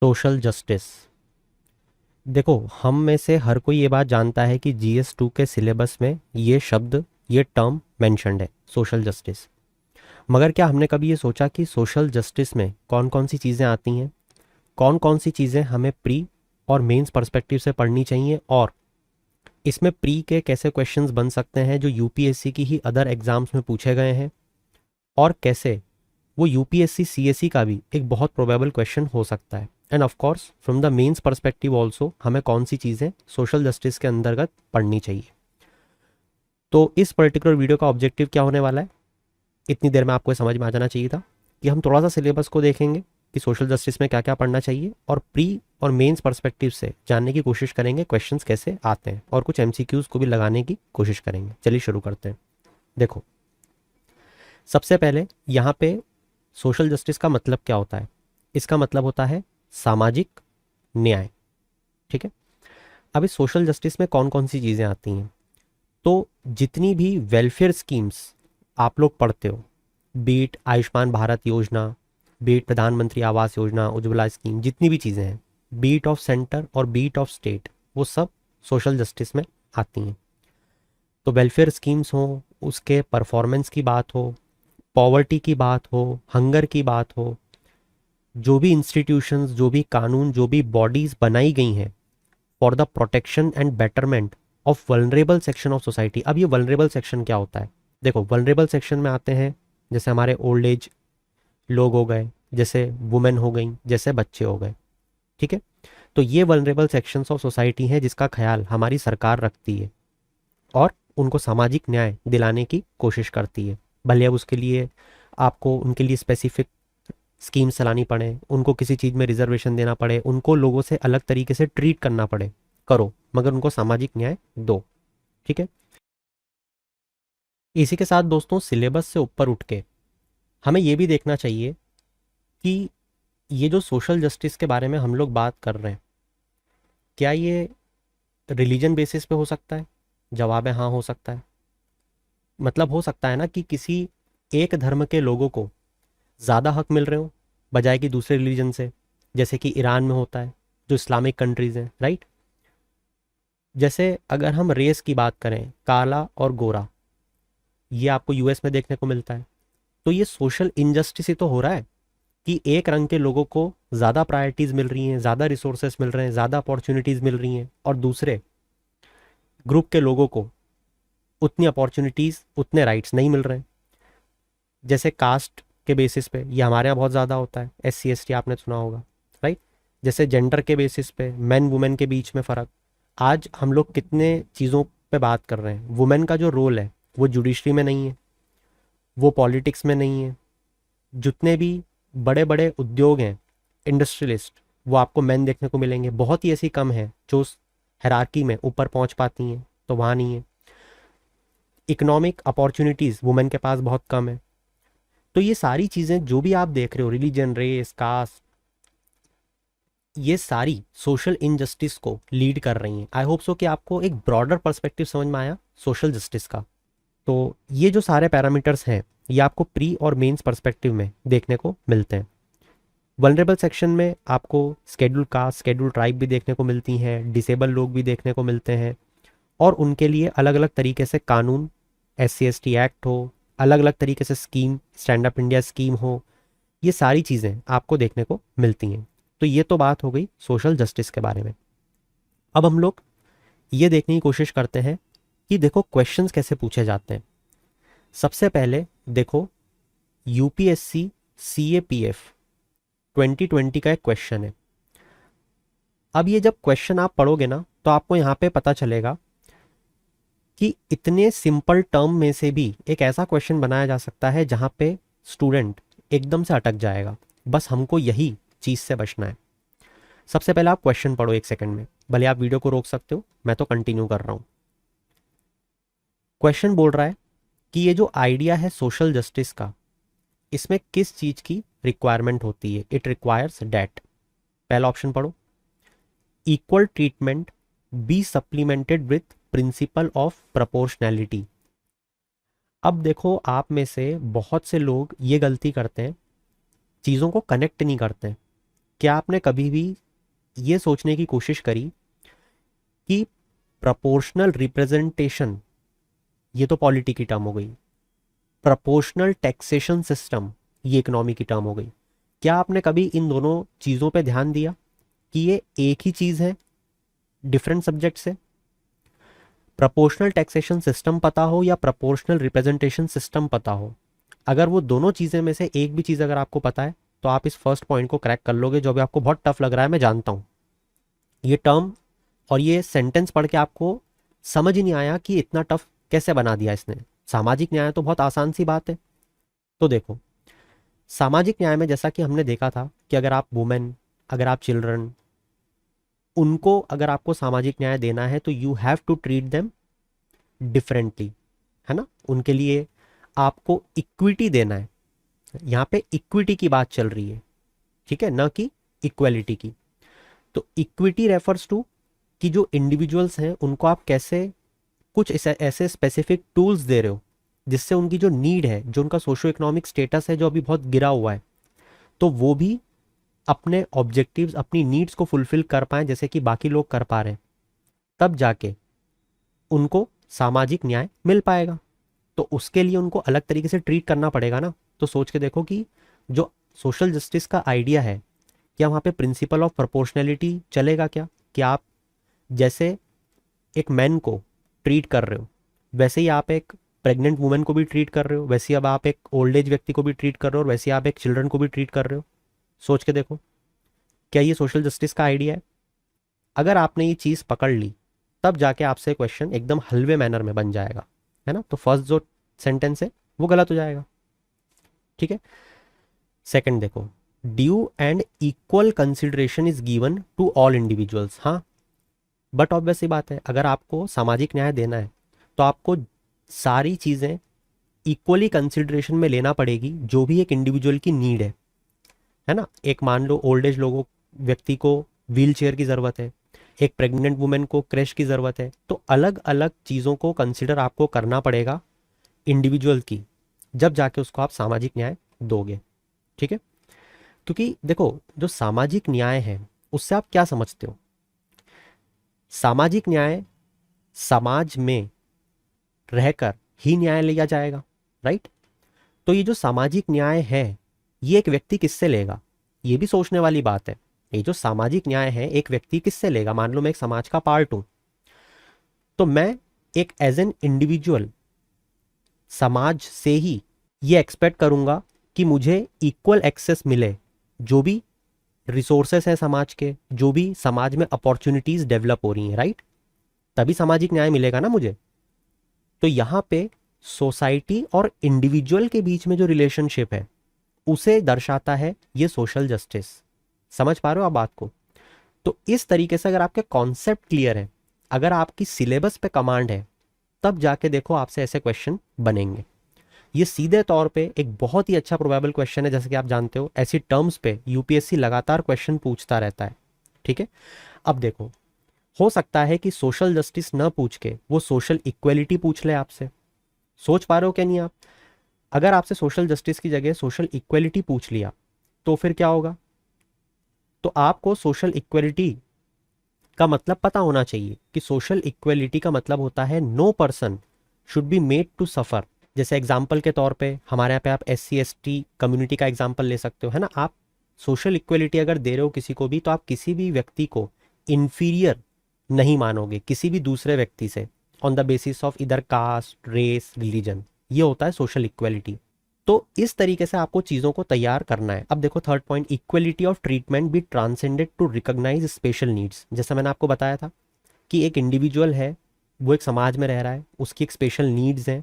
Social justice. देखो, हम में से हर कोई ये बात जानता है कि जीएस 2 के सिलेबस में ये शब्द, ये टर्म मेंशन्ड है, सोशल जस्टिस। मगर क्या हमने कभी ये सोचा कि सोशल जस्टिस में कौन कौन सी चीज़ें आती हैं, कौन कौन सी चीज़ें हमें प्री और मेंस पर्सपेक्टिव से पढ़नी चाहिए, और इसमें प्री के कैसे क्वेश्चंस बन सकते हैं जो यूपीएससी की ही अदर एग्जाम्स में पूछे गए हैं, और कैसे वो यूपीएससी सीएससी का भी एक बहुत प्रोबेबल क्वेश्चन हो सकता है। And of course from the mains perspective also हमें कौन सी चीज़ें सोशल जस्टिस के अंतर्गत पढ़नी चाहिए। तो इस पर्टिकुलर वीडियो का ऑब्जेक्टिव क्या होने वाला है, इतनी देर में आपको समझ में आ जाना चाहिए था कि हम थोड़ा सा सिलेबस को देखेंगे कि सोशल जस्टिस में क्या क्या पढ़ना चाहिए, और प्री और मेंस पर्सपेक्टिव से जानने की कोशिश करेंगे क्वेश्चंस कैसे आते हैं, और कुछ एमसीक्यूज को भी लगाने की कोशिश करेंगे। चलिए शुरू करते हैं। देखो, सबसे पहले यहाँ पे सोशल जस्टिस का मतलब क्या होता है। इसका मतलब होता है सामाजिक न्याय। ठीक है। अब इस सोशल जस्टिस में कौन कौन सी चीज़ें आती हैं, तो जितनी भी वेलफेयर स्कीम्स आप लोग पढ़ते हो, बीट आयुष्मान भारत योजना, बीट प्रधानमंत्री आवास योजना, उज्ज्वला स्कीम, जितनी भी चीज़ें हैं, बीट ऑफ सेंटर और बीट ऑफ स्टेट, वो सब सोशल जस्टिस में आती हैं। तो वेलफेयर स्कीम्स हो, उसके परफॉर्मेंस की बात हो, पॉवर्टी की बात हो, हंगर की बात हो, जो भी इंस्टीट्यूशंस, जो भी कानून, जो भी बॉडीज बनाई गई हैं for the protection and betterment of vulnerable section of society. अब ये वल्नरेबल सेक्शन क्या होता है? देखो, वल्नरेबल सेक्शन में आते हैं जैसे हमारे ओल्ड एज लोग हो गए, जैसे वुमेन हो गई, जैसे बच्चे हो गए। ठीक है। तो ये वल्नरेबल सेक्शंस ऑफ सोसाइटी हैं जिसका ख्याल हमारी सरकार रखती है और उनको सामाजिक न्याय दिलाने की कोशिश करती है। भले अब उसके लिए आपको उनके लिए स्पेसिफिक स्कीम्स चलानी पड़े, उनको किसी चीज़ में रिजर्वेशन देना पड़े, उनको लोगों से अलग तरीके से ट्रीट करना पड़े, करो, मगर उनको सामाजिक न्याय दो। ठीक है। इसी के साथ दोस्तों, सिलेबस से ऊपर उठ के हमें ये भी देखना चाहिए कि ये जो सोशल जस्टिस के बारे में हम लोग बात कर रहे हैं, क्या ये रिलीजन बेसिस पे हो सकता है? जवाब है हाँ, हो सकता है। मतलब हो सकता है ना कि किसी एक धर्म के लोगों को ज़्यादा हक मिल रहे हो बजाय कि दूसरे रिलीजन से, जैसे कि ईरान में होता है, जो इस्लामिक कंट्रीज़ हैं, राइट। जैसे अगर हम रेस की बात करें, काला और गोरा, ये आपको यूएस में देखने को मिलता है। तो ये सोशल इनजस्टिस ही तो हो रहा है कि एक रंग के लोगों को ज़्यादा प्रायोरिटीज़ मिल रही हैं, ज़्यादा रिसोर्सेज मिल रहे हैं, ज़्यादा अपॉर्चुनिटीज़ मिल रही हैं, और दूसरे ग्रुप के लोगों को उतनी अपॉर्चुनिटीज़, उतने राइट्स नहीं मिल रहे हैं। जैसे कास्ट के बेसिस पे ये हमारे यहाँ बहुत ज़्यादा होता है, SC ST आपने सुना होगा, राइट। जैसे जेंडर के बेसिस पे मैन वुमेन के बीच में फ़र्क। आज हम लोग कितने चीज़ों पे बात कर रहे हैं, वुमेन का जो रोल है वो जुडिशरी में नहीं है, वो पॉलिटिक्स में नहीं है। जितने भी बड़े बड़े उद्योग हैं, इंडस्ट्रियलिस्ट, वो आपको मैन देखने को मिलेंगे। बहुत ही ऐसी कम है जो हायरार्की में ऊपर पहुंच पाती हैं, तो वहाँ नहीं है। इकोनॉमिक अपॉर्चुनिटीज़ वुमेन के पास बहुत कम है। तो ये सारी चीज़ें जो भी आप देख रहे हो, रिलीजन, रेस, कास्ट, ये सारी सोशल इनजस्टिस को लीड कर रही हैं। आई होप सो कि आपको एक ब्रॉडर पर्सपेक्टिव समझ में आया सोशल जस्टिस का। तो ये जो सारे पैरामीटर्स हैं, ये आपको प्री और मेंस पर्सपेक्टिव में देखने को मिलते हैं। वल्नरेबल सेक्शन में आपको स्केड्यूल कास्ट, स्केड्यूल ट्राइब भी देखने को मिलती हैं, डिसेबल लोग भी देखने को मिलते हैं, और उनके लिए अलग अलग तरीके से कानून, SC ST एक्ट हो, अलग अलग तरीके से scheme, stand up India scheme हो, ये सारी चीज़ें आपको देखने को मिलती हैं। तो ये तो बात हो गई सोशल जस्टिस के बारे में। अब हम लोग ये देखने की कोशिश करते हैं कि देखो क्वेश्चंस कैसे पूछे जाते हैं। सबसे पहले देखो, यूपीएससी CAPF 2020 का एक क्वेश्चन है। अब ये जब क्वेश्चन आप पढ़ोगे ना, तो आपको यहाँ पे पता चलेगा कि इतने सिंपल टर्म में से भी एक ऐसा क्वेश्चन बनाया जा सकता है जहाँ पे स्टूडेंट एकदम से अटक जाएगा। बस हमको यही चीज़ से बचना है। सबसे पहले आप क्वेश्चन पढ़ो 1 सेकंड में, भले आप वीडियो को रोक सकते हो, मैं तो कंटिन्यू कर रहा हूँ। क्वेश्चन बोल रहा है कि ये जो आइडिया है सोशल जस्टिस का, इसमें किस चीज़ की रिक्वायरमेंट होती है? इट रिक्वायर्स डैट, पहला ऑप्शन पढ़ो, equal treatment be supplemented with principle of proportionality. अब देखो, आप में से बहुत से लोग ये गलती करते हैं, चीज़ों को कनेक्ट नहीं करते हैं। क्या आपने कभी भी ये सोचने की कोशिश करी कि प्रपोर्शनल रिप्रेजेंटेशन, ये तो पॉलिटी की टर्म हो गई, प्रपोर्शनल टैक्सेशन सिस्टम ये इकोनॉमी की टर्म हो गई, क्या आपने कभी इन दोनों चीज़ों पे ध्यान दिया कि ये एक ही चीज़ है डिफरेंट सब्जेक्ट से? प्रपोर्शनल टैक्सेशन सिस्टम पता हो या प्रपोर्शनल रिप्रेजेंटेशन सिस्टम पता हो, अगर वो दोनों चीज़ें में से एक भी चीज़ अगर आपको पता है तो आप इस फर्स्ट पॉइंट को क्रैक कर लोगे, जो भी आपको बहुत टफ लग रहा है मैं जानता हूँ। ये टर्म और ये सेंटेंस पढ़ के आपको समझ ही नहीं आया कि इतना टफ कैसे बना दिया इसने। सामाजिक न्याय तो बहुत आसान सी बात है। तो देखो, सामाजिक न्याय में जैसा कि हमने देखा था कि अगर आप वुमेन, अगर आप चिल्ड्रन, उनको अगर आपको सामाजिक न्याय देना है तो you have to treat them differently, है ना। उनके लिए आपको इक्विटी देना है। यहाँ पे इक्विटी की बात चल रही है, ठीक है, ना कि इक्वेलिटी की। तो इक्विटी रेफर्स टू कि जो इंडिविजुअल्स हैं उनको आप कैसे कुछ ऐसे स्पेसिफिक टूल्स दे रहे हो जिससे उनकी जो नीड है, जो उनका सोशो इकोनॉमिक स्टेटस है जो अभी बहुत गिरा हुआ है, तो वो भी अपने ऑब्जेक्टिव्स, अपनी नीड्स को फुलफिल कर पाए जैसे कि बाकी लोग कर पा रहे हैं, तब जाके उनको सामाजिक न्याय मिल पाएगा। तो उसके लिए उनको अलग तरीके से ट्रीट करना पड़ेगा ना। तो सोच के देखो कि जो सोशल जस्टिस का आइडिया है, क्या वहाँ पे प्रिंसिपल ऑफ प्रोपोर्शनैलिटी चलेगा क्या? कि आप जैसे एक मैन को ट्रीट कर रहे हो वैसे ही आप एक प्रेग्नेंट वुमेन को भी ट्रीट कर रहे हो, वैसे ही अब आप एक ओल्ड एज व्यक्ति को भी ट्रीट कर रहे हो, और वैसे ही आप एक चिल्ड्रन को भी ट्रीट कर रहे हो। सोच के देखो, क्या ये सोशल जस्टिस का आइडिया है? अगर आपने ये चीज़ पकड़ ली तब जाके आपसे क्वेश्चन एकदम हलवे मैनर में बन जाएगा, है ना। तो फर्स्ट जो सेंटेंस है वो गलत हो जाएगा, ठीक है। सेकंड देखो, due and equal consideration is given to all individuals. हाँ, बट ऑब्वियस सी बात है, अगर आपको सामाजिक न्याय देना है तो आपको सारी चीज़ें इक्वली कंसिडरेशन में लेना पड़ेगी जो भी एक इंडिविजुअल की नीड है ना। एक मान लो ओल्ड एज लोगों, व्यक्ति को व्हील चेयर की ज़रूरत है, एक प्रेग्नेंट वुमेन को क्रैश की ज़रूरत है, तो अलग अलग चीज़ों को कंसिडर आपको करना पड़ेगा इंडिविजुअल की, जब जाके उसको आप सामाजिक न्याय दोगे, ठीक है। क्योंकि देखो, जो सामाजिक न्याय है उससे आप क्या समझते हो? सामाजिक न्याय समाज में रहकर ही न्याय लिया जाएगा, राइट। तो ये जो सामाजिक न्याय है ये एक व्यक्ति किससे लेगा, ये भी सोचने वाली बात है। ये जो सामाजिक न्याय है एक व्यक्ति किससे लेगा? मान लो मैं एक समाज का पार्ट हूं, तो मैं एक एज एन इंडिविजुअल समाज से ही ये एक्सपेक्ट करूंगा कि मुझे इक्वल एक्सेस मिले, जो भी रिसोर्सेस हैं समाज के, जो भी समाज में अपॉर्चुनिटीज डेवलप हो रही हैं, राइट। तभी सामाजिक न्याय मिलेगा ना मुझे। तो यहाँ पे सोसाइटी और इंडिविजुअल के बीच में जो रिलेशनशिप है उसे दर्शाता है ये सोशल जस्टिस। समझ पा रहे हो आप बात को? तो इस तरीके से अगर आपके कॉन्सेप्ट क्लियर है, अगर आपकी सिलेबस पे कमांड है, तब जाके देखो आपसे ऐसे क्वेश्चन बनेंगे। ये सीधे तौर पे एक बहुत ही अच्छा प्रोबेबल क्वेश्चन है। जैसे कि आप जानते हो ऐसी टर्म्स पे यूपीएससी लगातार क्वेश्चन पूछता रहता है, ठीक है। अब देखो, हो सकता है कि सोशल जस्टिस न पूछ के वो सोशल इक्वेलिटी पूछ ले आपसे। सोच पा रहे हो क्या नहीं आप? अगर आपसे सोशल जस्टिस की जगह सोशल इक्वेलिटी पूछ लिया तो फिर क्या होगा? तो आपको सोशल इक्वेलिटी का मतलब पता होना चाहिए कि सोशल इक्वेलिटी का मतलब होता है no person should be made to suffer. जैसे एग्जाम्पल के तौर पे हमारे यहाँ पे आप SC ST कम्युनिटी का एग्जाम्पल ले सकते हो, है ना। आप सोशल इक्वेलिटी अगर दे रहे हो किसी को भी, तो आप किसी भी व्यक्ति को इन्फीरियर नहीं मानोगे किसी भी दूसरे व्यक्ति से ऑन द बेसिस ऑफ इधर कास्ट, रेस, रिलीजन। ये होता है सोशल इक्वेलिटी। तो इस तरीके से आपको चीज़ों को तैयार करना है। अब देखो third point, equality of treatment be transcended to recognise special needs. जैसा मैंने आपको बताया था कि एक इंडिविजुअल है, वो एक समाज में रह रहा है, उसकी एक स्पेशल नीड्स हैं,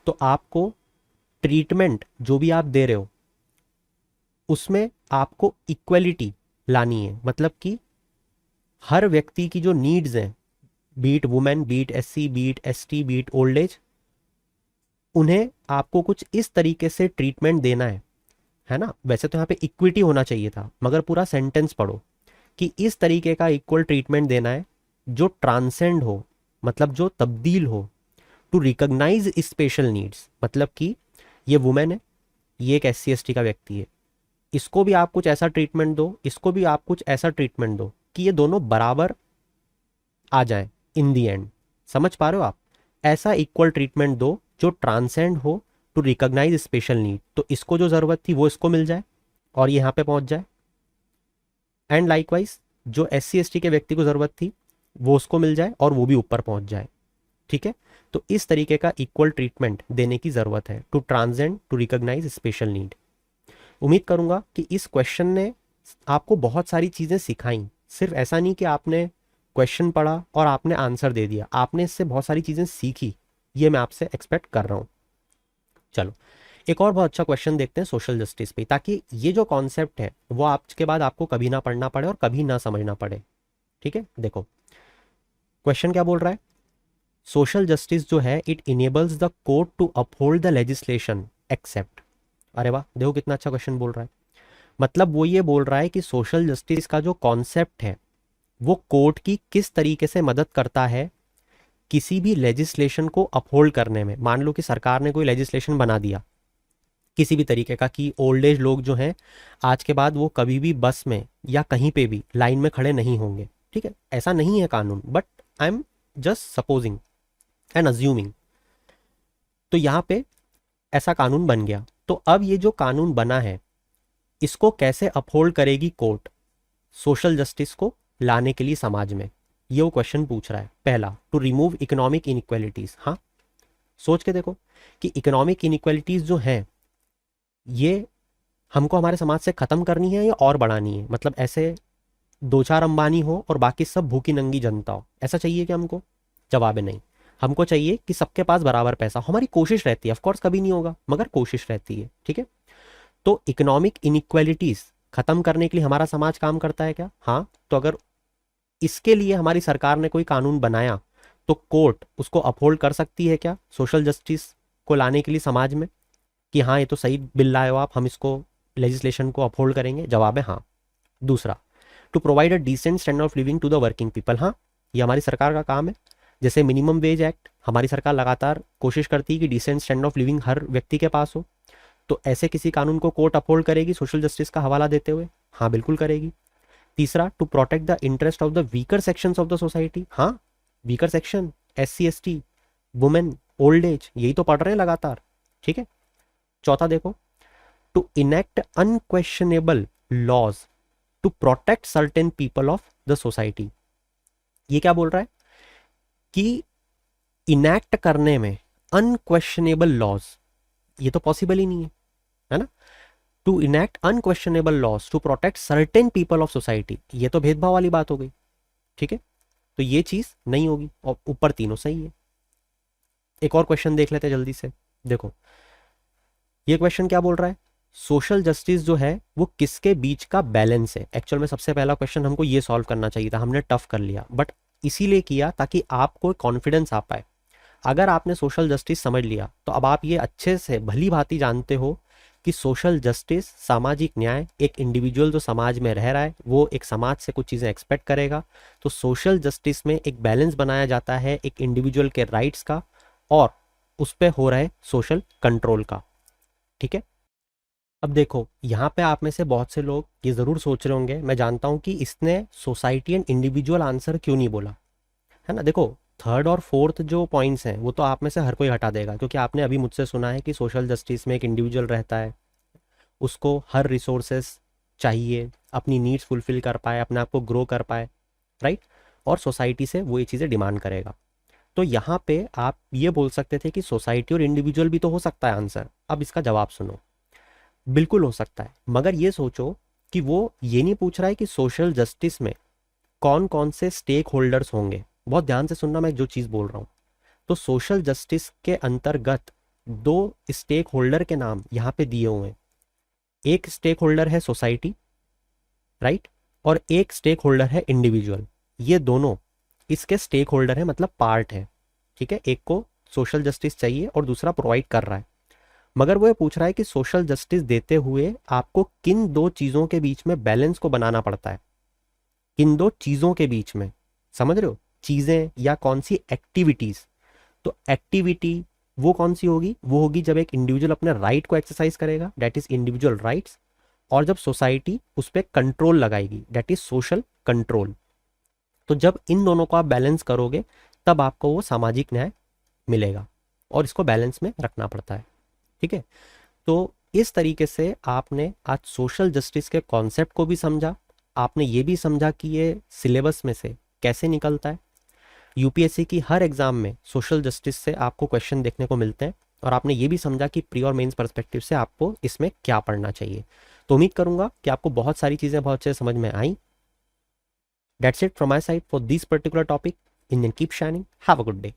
तो आपको ट्रीटमेंट जो भी आप दे रहे हो उसमें आपको इक्वलिटी लानी है। मतलब कि हर व्यक्ति की जो नीड्स हैं, be it women, be it SC, be it ST, be it old age, उन्हें आपको कुछ इस तरीके से ट्रीटमेंट देना है ना। वैसे तो यहाँ पे इक्विटी होना चाहिए था, मगर पूरा सेंटेंस पढ़ो कि इस तरीके का इक्वल ट्रीटमेंट देना है जो ट्रांसेंड हो, मतलब जो तब्दील हो, टू रिकॉग्नाइज स्पेशल नीड्स। मतलब कि ये वुमेन है, ये एक SC ST का व्यक्ति है, इसको भी आप कुछ ऐसा ट्रीटमेंट दो, इसको भी आप कुछ ऐसा ट्रीटमेंट दो कि ये दोनों बराबर आ जाएं इन दी एंड। समझ पा रहे हो आप? ऐसा इक्वल ट्रीटमेंट दो जो ट्रांसेंड हो टू रिकॉग्नाइज स्पेशल नीड। तो इसको जो ज़रूरत थी वो इसको मिल जाए और यहाँ पे पहुँच जाए, एंड लाइकवाइज जो SC ST के व्यक्ति को ज़रूरत थी वो उसको मिल जाए और वो भी ऊपर पहुँच जाए। ठीक है, तो इस तरीके का इक्वल ट्रीटमेंट देने की ज़रूरत है to transcend to recognise special need. उम्मीद करूंगा कि इस क्वेश्चन ने आपको बहुत सारी चीज़ें सिखाई। सिर्फ ऐसा नहीं कि आपने क्वेश्चन पढ़ा और आपने आंसर दे दिया, आपने इससे बहुत सारी चीज़ें सीखी, ये मैं आपसे एक्सपेक्ट कर रहा हूँ। चलो एक और बहुत अच्छा क्वेश्चन देखते हैं सोशल जस्टिस पे, ताकि ये जो कॉन्सेप्ट है वो आज के बाद आपको कभी ना पढ़ना पड़े और कभी ना समझना पड़े। ठीक है, देखो क्वेश्चन क्या बोल रहा है। सोशल जस्टिस जो है it enables the court to uphold the legislation except. अरे वाह, देखो कितना अच्छा क्वेश्चन बोल रहा है। मतलब वो ये बोल रहा है कि सोशल जस्टिस का जो कॉन्सेप्ट है वो कोर्ट की किस तरीके से मदद करता है किसी भी लेजिस्लेशन को अपहोल्ड करने में। मान लो कि सरकार ने कोई लेजिस्लेशन बना दिया किसी भी तरीके का कि ओल्ड एज लोग जो हैं आज के बाद वो कभी भी बस में या कहीं पे भी लाइन में खड़े नहीं होंगे। ठीक है, ऐसा नहीं है कानून, but I am just supposing and assuming. तो यहाँ पे ऐसा कानून बन गया, तो अब ये जो कानून बना है इसको कैसे अपहोल्ड करेगी कोर्ट सोशल जस्टिस को लाने के लिए समाज में, ये वो क्वेश्चन पूछ रहा है। पहला, टू रिमूव इकोनॉमिक इनइक्वालिटीज। हाँ, सोच के देखो कि इकोनॉमिक इनइक्वालिटीज जो हैं ये हमको हमारे समाज से खत्म करनी है या और बढ़ानी है। मतलब ऐसे दो चार अंबानी हो और बाकी सब भूखी नंगी जनता हो, ऐसा चाहिए कि हमको? जवाब है नहीं। हमको चाहिए कि सबके पास बराबर पैसा हो। हमारी कोशिश रहती है, ऑफकोर्स कभी नहीं होगा मगर कोशिश रहती है। ठीक है, तो इकोनॉमिक इनइक्वालिटीज खत्म करने के लिए हमारा समाज काम करता है क्या? हाँ, तो अगर इसके लिए हमारी सरकार ने कोई कानून बनाया तो कोर्ट उसको अपहोल्ड कर सकती है क्या सोशल जस्टिस को लाने के लिए समाज में, कि हाँ ये तो सही बिल लाए हो आप, हम इसको लेजिस्लेशन को अपहोल्ड करेंगे? जवाब है हाँ। दूसरा, to provide a decent standard of living to the working people. हाँ, ये हमारी सरकार का काम है। जैसे मिनिमम वेज एक्ट, हमारी सरकार लगातार कोशिश करती है कि डिसेंट स्टैंडर्ड ऑफ लिविंग हर व्यक्ति के पास हो। तो ऐसे किसी कानून को कोर्ट अपहोल्ड करेगी सोशल जस्टिस का हवाला देते हुए? हाँ, बिल्कुल करेगी। तीसरा, to protect the interest of the weaker sections of the society. हाँ, weaker section, SC ST, women, old age, यही तो पढ़ रहे हैं लगातार। ठीक है। चौथा देखो, to enact unquestionable laws to protect certain people of the society. ये क्या बोल रहा है कि इनेक्ट करने में अनक्वेश्चनेबल लॉज, ये तो पॉसिबल ही नहीं है ना। To enact unquestionable laws to protect certain people of society, ये तो भेदभाव वाली बात हो गई। ठीक है, तो ये चीज नहीं होगी और ऊपर तीनों सही है। एक और क्वेश्चन देख लेते हैं जल्दी से। देखो ये क्वेश्चन क्या बोल रहा है, सोशल जस्टिस जो है वो किसके बीच का बैलेंस है। एक्चुअल में सबसे पहला क्वेश्चन हमको ये सॉल्व करना चाहिए था, हमने टफ कर लिया, बट इसीलिए किया ताकि आपको कॉन्फिडेंस आ पाए। अगर आपने सोशल जस्टिस समझ लिया तो अब आप ये अच्छे से भली भांति जानते हो कि सोशल जस्टिस, सामाजिक न्याय, एक इंडिविजुअल जो समाज में रह रहा है वो एक समाज से कुछ चीज़ें एक्सपेक्ट करेगा। तो सोशल जस्टिस में एक बैलेंस बनाया जाता है एक इंडिविजुअल के राइट्स का और उस पर हो रहा है सोशल कंट्रोल का। ठीक है, अब देखो यहाँ पे आप में से बहुत से लोग ये ज़रूर सोच रहे होंगे, मैं जानता हूँ कि इसने सोसाइटी एंड इंडिविजुअल आंसर क्यों नहीं बोला, है ना। देखो थर्ड और फोर्थ जो पॉइंट्स हैं वो तो आप में से हर कोई हटा देगा, क्योंकि आपने अभी मुझसे सुना है कि सोशल जस्टिस में एक इंडिविजुअल रहता है, उसको हर रिसोर्सेस चाहिए, अपनी नीड्स फुलफिल कर पाए, अपने आप को ग्रो कर पाए, राइट। और सोसाइटी से वो ये चीज़ें डिमांड करेगा। तो यहाँ पे आप ये बोल सकते थे कि सोसाइटी और इंडिविजुअल भी तो हो सकता है आंसर। अब इसका जवाब सुनो, बिल्कुल हो सकता है, मगर ये सोचो कि वो ये नहीं पूछ रहा है कि सोशल जस्टिस में कौन कौन से स्टेक होल्डर्स होंगे। बहुत ध्यान से सुनना मैं जो चीज़ बोल रहा हूँ। तो सोशल जस्टिस के अंतर्गत दो स्टेक होल्डर के नाम यहाँ पे दिए हुए हैं। एक स्टेक होल्डर है सोसाइटी, राइट, और एक स्टेक होल्डर है इंडिविजुअल। ये दोनों इसके स्टेक होल्डर है, मतलब पार्ट है। ठीक है, एक को सोशल जस्टिस चाहिए और दूसरा प्रोवाइड कर रहा है, मगर वो ये पूछ रहा है कि सोशल जस्टिस देते हुए आपको किन दो चीज़ों के बीच में बैलेंस को बनाना पड़ता है। किन दो चीज़ों के बीच में, समझ रहे हो, चीज़ें या कौन सी एक्टिविटीज़। तो एक्टिविटी वो कौन सी होगी, वो होगी जब एक इंडिविजुअल अपने राइट को एक्सरसाइज करेगा, दैट इज इंडिविजुअल राइट्स। और जब सोसाइटी उस पर कंट्रोल लगाएगी, डेट इज सोशल कंट्रोल। तो जब इन दोनों को आप बैलेंस करोगे तब आपको वो सामाजिक न्याय मिलेगा, और इसको बैलेंस में रखना पड़ता है। ठीक है, तो इस तरीके से आपने आज सोशल जस्टिस के कॉन्सेप्ट को भी समझा, आपने ये भी समझा कि ये सिलेबस में से कैसे निकलता है। यूपीएससी की हर एग्जाम में सोशल जस्टिस से आपको क्वेश्चन देखने को मिलते हैं, और आपने ये भी समझा कि प्री और मेंस पर्सपेक्टिव से आपको इसमें क्या पढ़ना चाहिए। तो उम्मीद करूंगा कि आपको बहुत सारी चीज़ें बहुत अच्छे से समझ में आई। That's it from my side for this particular topic. Indian keep shining, have a good day.